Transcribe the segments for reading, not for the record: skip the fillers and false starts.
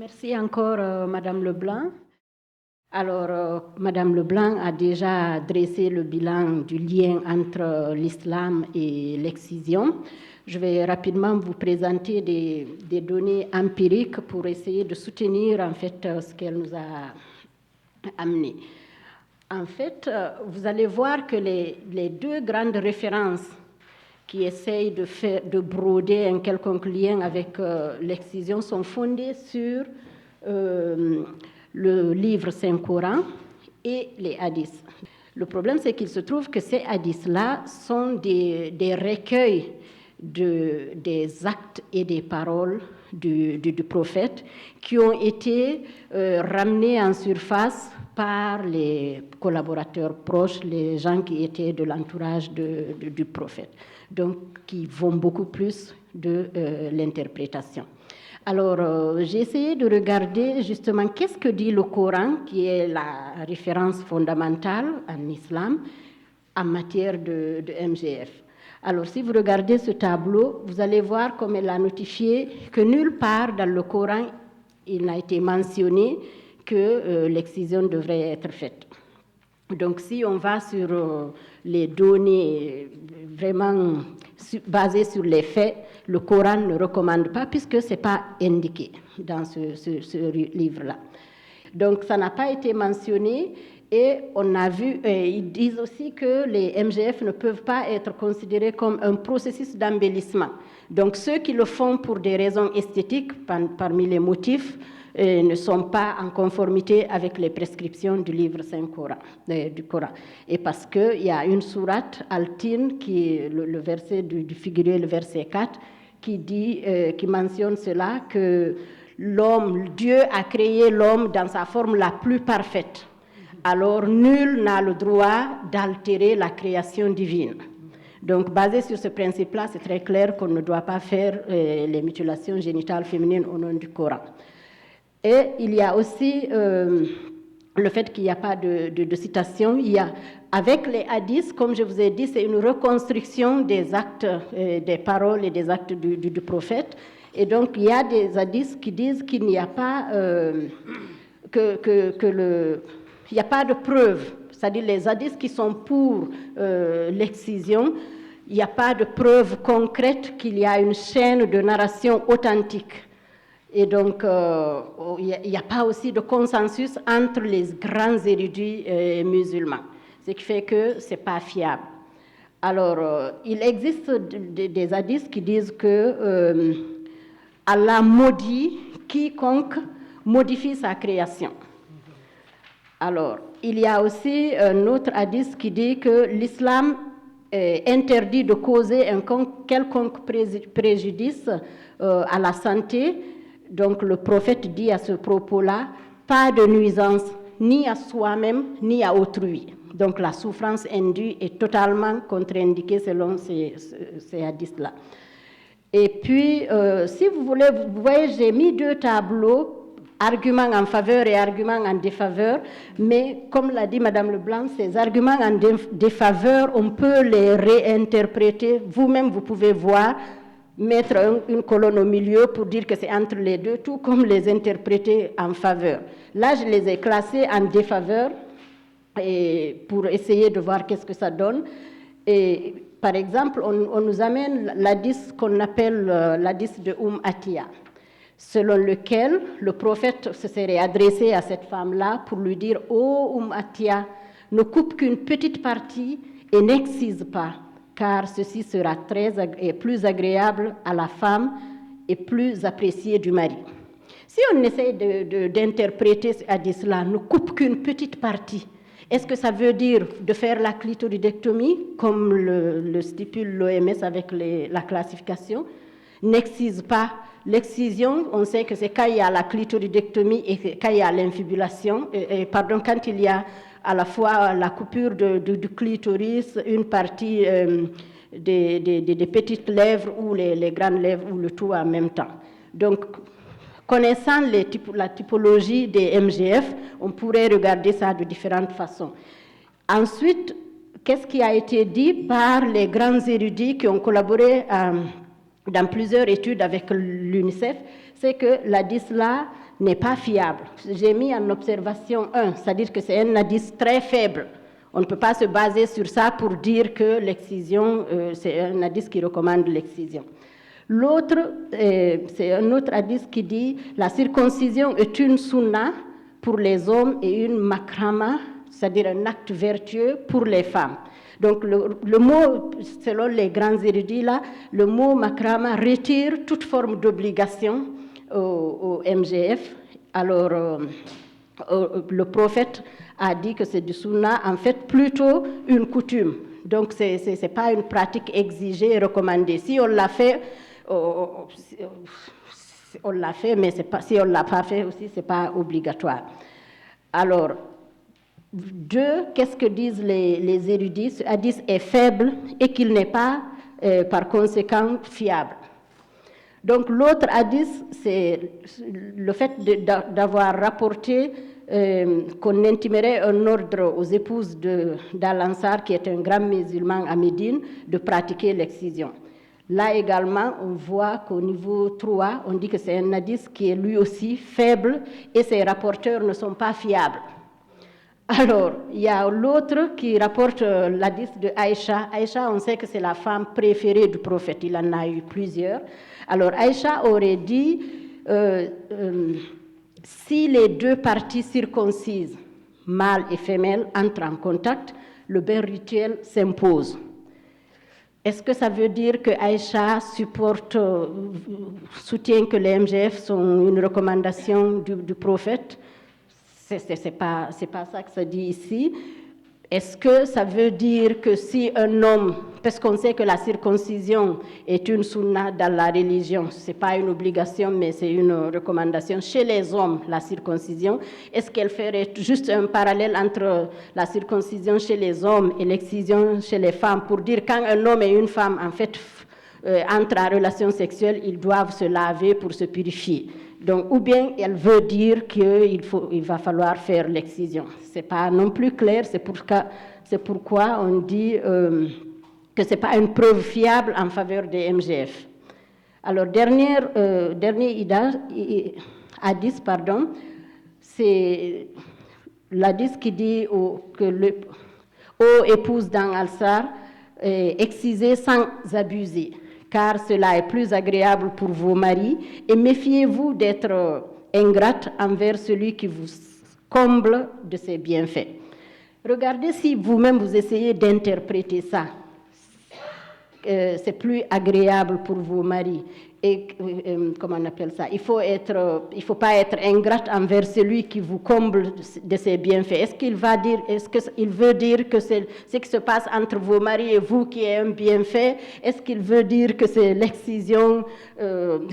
Merci encore, Madame Leblanc. Alors, Madame Leblanc a déjà dressé le bilan du lien entre l'islam et l'excision. Je vais rapidement vous présenter des données empiriques pour essayer de soutenir en fait ce qu'elle nous a amené. En fait, vous allez voir que les deux grandes références qui essayent de broder un quelconque lien avec l'excision sont fondées sur le livre Saint-Coran et les hadiths. Le problème, c'est qu'il se trouve que ces hadiths-là sont des recueils des actes et des paroles du prophète qui ont été ramenés en surface par les collaborateurs proches, les gens qui étaient de l'entourage du prophète, donc qui vont beaucoup plus de l'interprétation. Alors, j'ai essayé de regarder justement qu'est-ce que dit le Coran, qui est la référence fondamentale en islam en matière de MGF. Alors, si vous regardez ce tableau, vous allez voir comme elle a notifié que nulle part dans le Coran, il n'a été mentionné que l'excision devrait être faite. Donc, si on va sur les données vraiment basées sur les faits, le Coran ne recommande pas puisque ce n'est pas indiqué dans ce livre-là. Donc, ça n'a pas été mentionné et on a vu, ils disent aussi que les MGF ne peuvent pas être considérés comme un processus d'embellissement. Donc, ceux qui le font pour des raisons esthétiques, parmi les motifs, ne sont pas en conformité avec les prescriptions du livre Saint-Coran, du Coran. Et parce qu'il y a une sourate, Al-Tin, qui est le verset du figuré, le verset 4, qui mentionne cela, que Dieu a créé l'homme dans sa forme la plus parfaite. Alors, nul n'a le droit d'altérer la création divine. Donc, basé sur ce principe-là, c'est très clair qu'on ne doit pas faire les mutilations génitales féminines au nom du Coran. Et il y a aussi le fait qu'il n'y a pas de citation. Avec les hadiths, comme je vous ai dit, c'est une reconstruction des actes, des paroles et des actes du prophète. Et donc, il y a des hadiths qui disent qu'il n'y a pas, il n'y a pas de preuve. C'est-à-dire les hadiths qui sont pour l'excision, il n'y a pas de preuve concrète qu'il y a une chaîne de narration authentique. Et donc, il n'y a pas aussi de consensus entre les grands érudits musulmans, ce qui fait que ce n'est pas fiable. Alors, il existe des hadiths qui disent que Allah maudit quiconque modifie sa création. Alors, il y a aussi un autre hadith qui dit que l'islam interdit de causer un quelconque préjudice à la santé. Donc, le prophète dit à ce propos-là, pas de nuisance ni à soi-même ni à autrui. Donc, la souffrance indue est totalement contre-indiquée selon ces hadiths-là. Et puis, si vous voulez, vous voyez, j'ai mis deux tableaux, arguments en faveur et arguments en défaveur, mais comme l'a dit Madame Leblanc, ces arguments en défaveur, on peut les réinterpréter. Vous-même, vous pouvez voir, mettre une colonne au milieu pour dire que c'est entre les deux, tout comme les interpréter en faveur. Là, je les ai classés en défaveur et pour essayer de voir qu'est-ce que ça donne. Et par exemple, on nous amène l'hadith qu'on appelle l'hadith de Atiya, selon lequel le prophète se serait adressé à cette femme-là pour lui dire « Oh Atiya, ne coupe qu'une petite partie et n'excise pas, car ceci sera plus agréable à la femme et plus apprécié du mari. » Si on essaie d'interpréter ce hadith-là, ne coupe qu'une petite partie, est-ce que ça veut dire de faire la clitoridectomie, comme le stipule l'OMS avec la classification? N'excise pas. L'excision, on sait que c'est quand il y a la clitoridectomie et quand il y a l'infibulation, quand il y a à la fois la coupure du clitoris, une partie des petites lèvres ou les grandes lèvres ou le tout en même temps. Donc, connaissant la typologie des MGF, on pourrait regarder ça de différentes façons. Ensuite, qu'est-ce qui a été dit par les grands érudits qui ont collaboré dans plusieurs études avec l'UNICEF? C'est que l'hadith-là n'est pas fiable. J'ai mis en observation 1, c'est-à-dire que c'est un indice très faible. On ne peut pas se baser sur ça pour dire que l'excision, c'est un indice qui recommande l'excision. L'autre, c'est un autre indice qui dit la circoncision est une sunna pour les hommes et une makrama, c'est-à-dire un acte vertueux pour les femmes. Donc le mot, selon les grands érudits là, le mot makrama retire toute forme d'obligation au MGF. Alors le prophète a dit que c'est du sunna, en fait plutôt une coutume. Donc ce n'est pas une pratique exigée et recommandée. Si on l'a fait, on l'a fait, mais si on ne l'a pas fait aussi, ce n'est pas obligatoire. Alors, 2, qu'est-ce que disent les érudits? Ce hadith est faible et qu'il n'est pas, par conséquent, fiable. Donc, l'autre hadith, c'est le fait d'avoir rapporté qu'on intimerait un ordre aux épouses d'Al-Ansar, qui est un grand musulman à Médine, de pratiquer l'excision. Là également, on voit qu'au niveau 3, on dit que c'est un hadith qui est lui aussi faible et ses rapporteurs ne sont pas fiables. Alors, il y a l'autre qui rapporte l'hadith de Aïcha. Aïcha, on sait que c'est la femme préférée du prophète, il en a eu plusieurs. Alors, Aïcha aurait dit, si les deux parties circoncises, mâle et femelle, entrent en contact, le bain rituel s'impose. Est-ce que ça veut dire que Aïcha soutient que les MGF sont une recommandation du prophète? C'est pas ça que ça dit ici. Est-ce que ça veut dire que si un homme, parce qu'on sait que la circoncision est une sunna dans la religion, ce n'est pas une obligation, mais c'est une recommandation chez les hommes, la circoncision, est-ce qu'elle ferait juste un parallèle entre la circoncision chez les hommes et l'excision chez les femmes pour dire quand un homme et une femme, en fait, entrent en relation sexuelle, ils doivent se laver pour se purifier? Donc, ou bien elle veut dire qu'il va falloir faire l'excision. Ce n'est pas non plus clair, c'est pourquoi on dit que ce n'est pas une preuve fiable en faveur des MGF. Alors, dernier hadith, c'est l'hadith qui dit que ô épouse d'Al-Ansar, excisez sans abuser, car cela est plus agréable pour vos maris, et méfiez-vous d'être ingrate envers celui qui vous comble de ses bienfaits. Regardez si vous-même vous essayez d'interpréter ça. C'est plus agréable pour vos maris. Et comment on appelle ça? Il faut pas être ingrate envers celui qui vous comble de ses bienfaits. Est-ce qu'il veut dire que c'est ce qui se passe entre vos maris et vous qui est un bienfait? Est-ce qu'il veut dire que c'est l'excision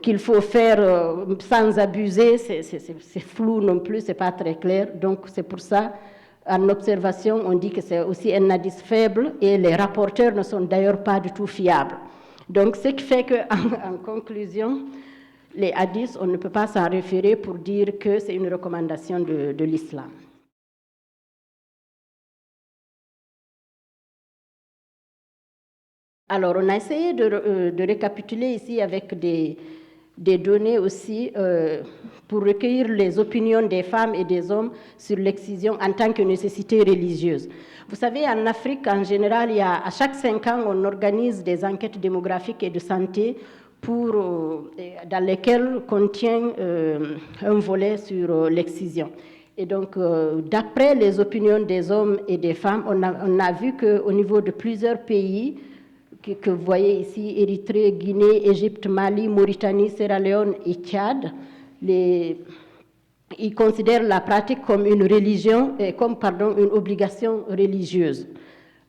qu'il faut faire sans abuser? C'est flou non plus, c'est pas très clair. Donc c'est pour ça, en observation, on dit que c'est aussi un hadith faible et les rapporteurs ne sont d'ailleurs pas du tout fiables. Donc, ce qui fait qu'en conclusion, les hadiths, on ne peut pas s'en référer pour dire que c'est une recommandation de l'islam. Alors, on a essayé de récapituler ici avec des données aussi pour recueillir les opinions des femmes et des hommes sur l'excision en tant que nécessité religieuse. Vous savez, en Afrique, en général, à chaque 5 ans, on organise des enquêtes démographiques et de santé dans lesquelles contient un volet sur l'excision. Et donc, d'après les opinions des hommes et des femmes, on a vu qu'au niveau de plusieurs pays, que vous voyez ici, Érythrée, Guinée, Égypte, Mali, Mauritanie, Sierra Leone et Tchad, ils considèrent la pratique comme une obligation religieuse,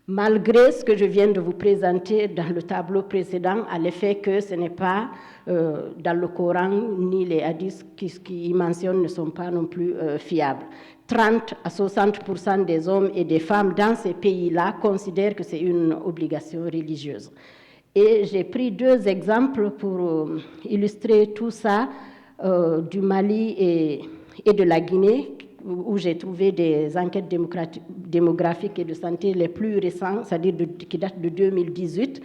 malgré ce que je viens de vous présenter dans le tableau précédent, à l'effet que ce n'est pas dans le Coran, ni les hadiths qui y mentionnent ne sont pas non plus fiables. 30 à 60% des hommes et des femmes dans ces pays-là considèrent que c'est une obligation religieuse. Et j'ai pris 2 exemples pour illustrer tout ça, du Mali et de la Guinée, où j'ai trouvé des enquêtes démographiques et de santé les plus récentes, c'est-à-dire qui datent de 2018.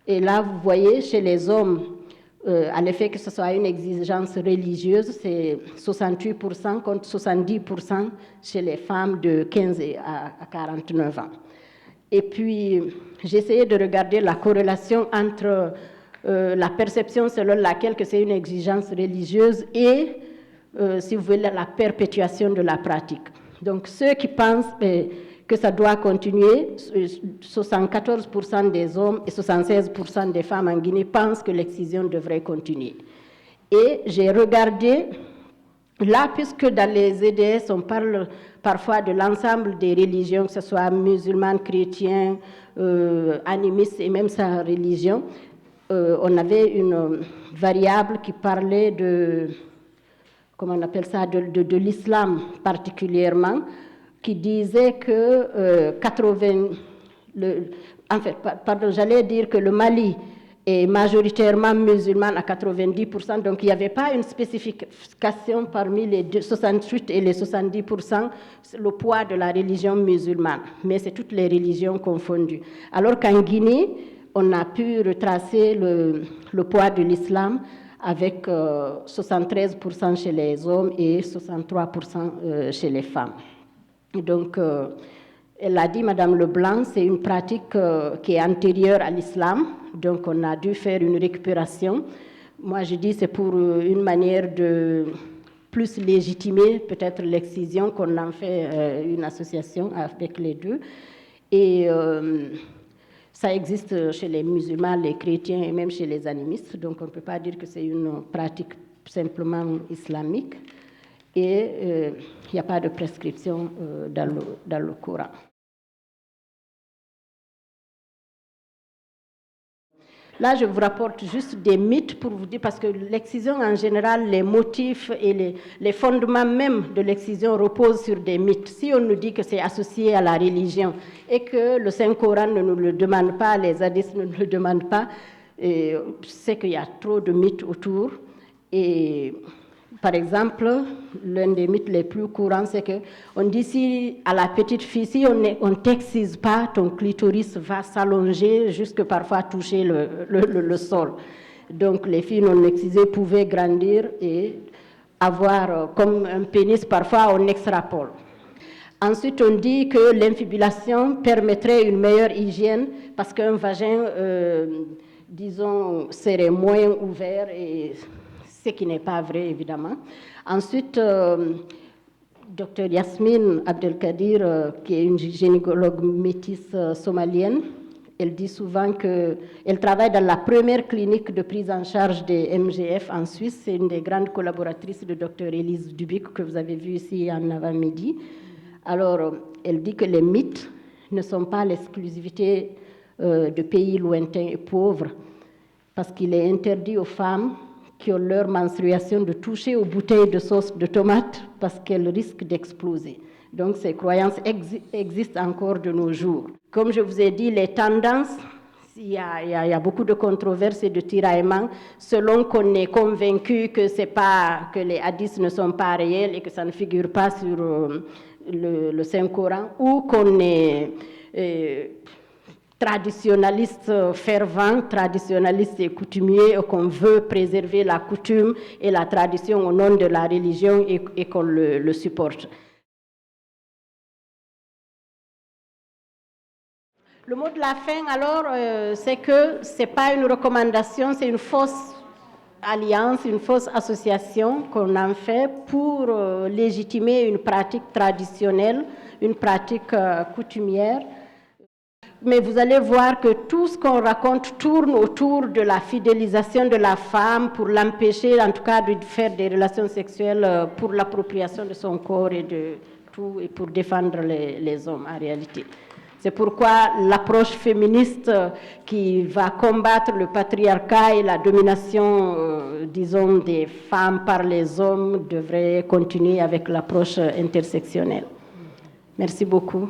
Et là, vous voyez, chez les hommes, à l'effet que ce soit une exigence religieuse, c'est 68% contre 70% chez les femmes de 15 à 49 ans. Et puis, j'ai essayé de regarder la corrélation entre la perception selon laquelle que c'est une exigence religieuse et, si vous voulez, la perpétuation de la pratique. Donc, ceux qui pensent que ça doit continuer, 74% des hommes et 76% des femmes en Guinée pensent que l'excision devrait continuer. Et j'ai regardé, là, puisque dans les EDS, on parle parfois de l'ensemble des religions, que ce soit musulmans, chrétiens, animistes et même sa religion, on avait une variable qui parlait de, comment on appelle ça, de l'islam particulièrement, qui disait que 80... j'allais dire que le Mali est majoritairement musulman à 90%, donc il n'y avait pas une spécification parmi les 68 et les 70%, le poids de la religion musulmane, mais c'est toutes les religions confondues. Alors qu'en Guinée, on a pu retracer le poids de l'islam avec 73% chez les hommes et 63% chez les femmes. Donc, elle a dit, Madame Leblanc, c'est une pratique qui est antérieure à l'islam, donc on a dû faire une récupération. Moi, je dis c'est pour une manière de plus légitimer peut-être l'excision qu'on en fait une association avec les deux. Et ça existe chez les musulmans, les chrétiens et même chez les animistes, donc on ne peut pas dire que c'est une pratique simplement islamique. Et il n'y a pas de prescription dans le Coran. Là, je vous rapporte juste des mythes pour vous dire, parce que l'excision en général, les motifs et les fondements même de l'excision reposent sur des mythes. Si on nous dit que c'est associé à la religion et que le Saint-Coran ne nous le demande pas, les hadiths ne nous le demandent pas, c'est qu'il y a trop de mythes autour. Et par exemple, l'un des mythes les plus courants, c'est qu'on dit si à la petite fille, si on ne t'excise pas, ton clitoris va s'allonger jusque parfois toucher le sol. Donc les filles non excisées pouvaient grandir et avoir comme un pénis, parfois on extrapole. Ensuite, on dit que l'infibulation permettrait une meilleure hygiène parce qu'un vagin, disons, serait moins ouvert et ce qui n'est pas vrai, évidemment. Ensuite, Dr Yasmine Abdelkadir, qui est une gynécologue métisse somalienne, elle dit souvent qu'elle travaille dans la première clinique de prise en charge des MGF en Suisse. C'est une des grandes collaboratrices de Dr Élise Dubic, que vous avez vu ici en avant-midi. Alors, elle dit que les mythes ne sont pas l'exclusivité de pays lointains et pauvres, parce qu'il est interdit aux femmes qui ont leur menstruation de toucher aux bouteilles de sauce de tomate parce qu'elles risquent d'exploser. Donc ces croyances existent encore de nos jours. Comme je vous ai dit, les tendances, il y a beaucoup de controverses et de tiraillements selon qu'on est convaincu que les hadiths ne sont pas réels et que ça ne figure pas sur le Saint-Coran, ou qu'on est traditionnaliste fervent, traditionnaliste et coutumier, et qu'on veut préserver la coutume et la tradition au nom de la religion et qu'on le supporte. Le mot de la fin, alors, c'est que ce n'est pas une recommandation, c'est une fausse alliance, une fausse association qu'on en fait pour légitimer une pratique traditionnelle, une pratique coutumière. Mais vous allez voir que tout ce qu'on raconte tourne autour de la fidélisation de la femme pour l'empêcher, en tout cas, de faire des relations sexuelles pour l'appropriation de son corps et de tout, et pour défendre les hommes en réalité. C'est pourquoi l'approche féministe qui va combattre le patriarcat et la domination, disons, des femmes par les hommes devrait continuer avec l'approche intersectionnelle. Merci beaucoup.